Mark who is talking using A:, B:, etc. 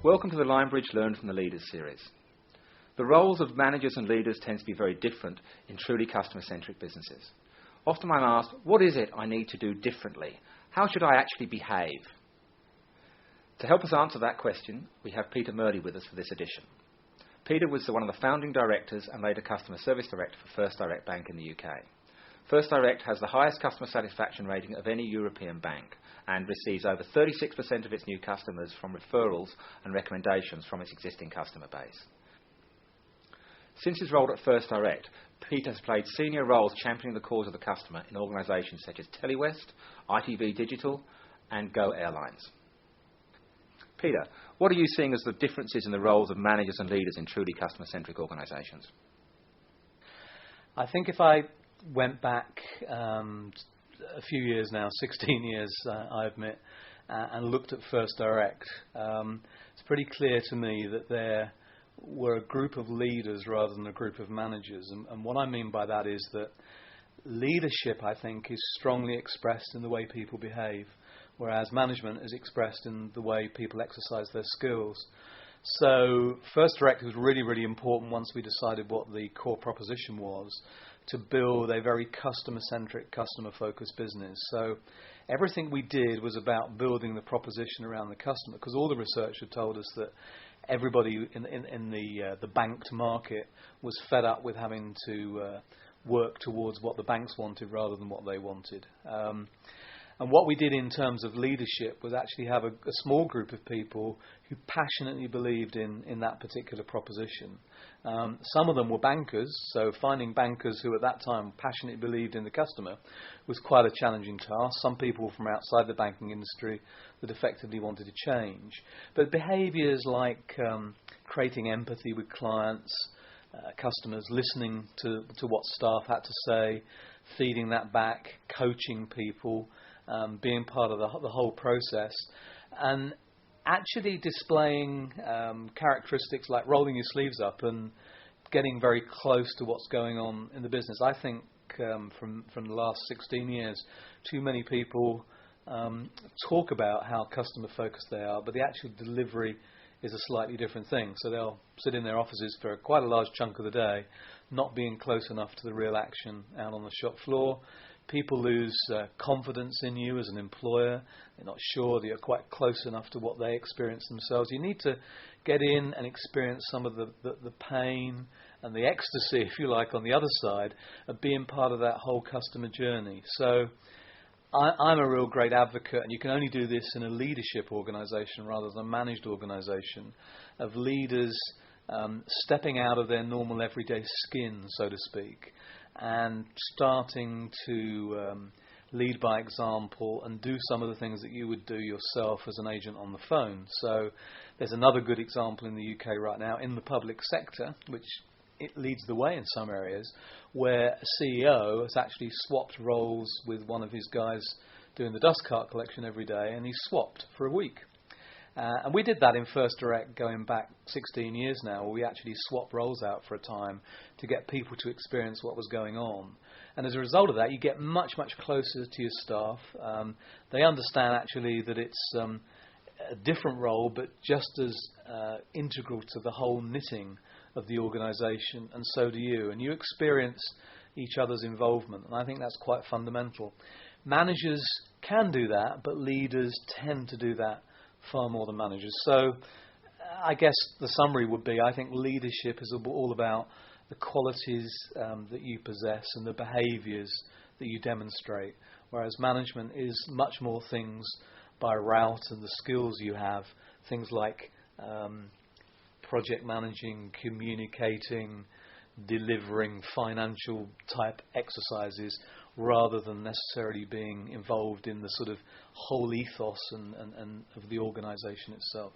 A: Welcome to the Lionbridge Learn from the Leaders series. The roles of managers and leaders tend to be very different in truly customer-centric businesses. Often I'm asked, what is it I need to do differently? How should I actually behave? To help us answer that question, we have Peter Murley with us for this edition. Peter was one of the founding directors and later customer service director for Firstdirect Bank in the UK. Firstdirect has the highest customer satisfaction rating of any European bank and receives over 36% of its new customers from referrals and recommendations from its existing customer base. Since his role at Firstdirect, Peter has played senior roles championing the cause of the customer in organisations such as Telewest, ITV Digital and Go Airlines. Peter, what are you seeing as the differences in the roles of managers and leaders in truly customer-centric organisations?
B: I think if I went back a few years now, 16 years I admit, and looked at Firstdirect, it's pretty clear to me that there were a group of leaders rather than a group of managers. And what I mean by that is that leadership, I think, is strongly expressed in the way people behave, whereas management is expressed in the way people exercise their skills. So Firstdirect was really, really important once we decided what the core proposition was, to build a very customer-centric, customer-focused business. So everything we did was about building the proposition around the customer, because all the research had told us that everybody in the banked market was fed up with having to work towards what the banks wanted rather than what they wanted. And what we did in terms of leadership was actually have a small group of people who passionately believed in that particular proposition. Some of them were bankers, so finding bankers who at that time passionately believed in the customer was quite a challenging task. Some people from outside the banking industry that effectively wanted to change. But behaviours like creating empathy with clients, customers, listening to what staff had to say, feeding that back, coaching people, being part of the whole process, and actually displaying characteristics like rolling your sleeves up and getting very close to what's going on in the business. I think from the last 16 years, too many people talk about how customer focused they are, but the actual delivery is a slightly different thing. So they'll sit in their offices for quite a large chunk of the day, not being close enough to the real action out on the shop floor. People lose confidence in you as an employer. They're not sure that you're quite close enough to what they experience themselves. You need to get in and experience some of the pain and the ecstasy, if you like, on the other side of being part of that whole customer journey. So I'm a real great advocate, and you can only do this in a leadership organisation rather than a managed organisation, of leaders stepping out of their normal everyday skin, so to speak, and starting to lead by example and do some of the things that you would do yourself as an agent on the phone. So there's another good example in the UK right now in the public sector, which it leads the way in some areas, where a CEO has actually swapped roles with one of his guys doing the dust cart collection every day, and he's swapped for a week. And we did that in Firstdirect going back 16 years now, where we actually swapped roles out for a time to get people to experience what was going on. And as a result of that, you get much, much closer to your staff. They understand actually that it's a different role, but just as integral to the whole knitting of the organisation, and so do you. And you experience each other's involvement, and I think that's quite fundamental. Managers can do that, but leaders tend to do that far more than managers. So I guess the summary would be, I think leadership is all about the qualities that you possess and the behaviours that you demonstrate, whereas management is much more things by route and the skills you have, things like project managing, communicating, delivering financial type exercises, rather than necessarily being involved in the sort of whole ethos and of the organisation itself.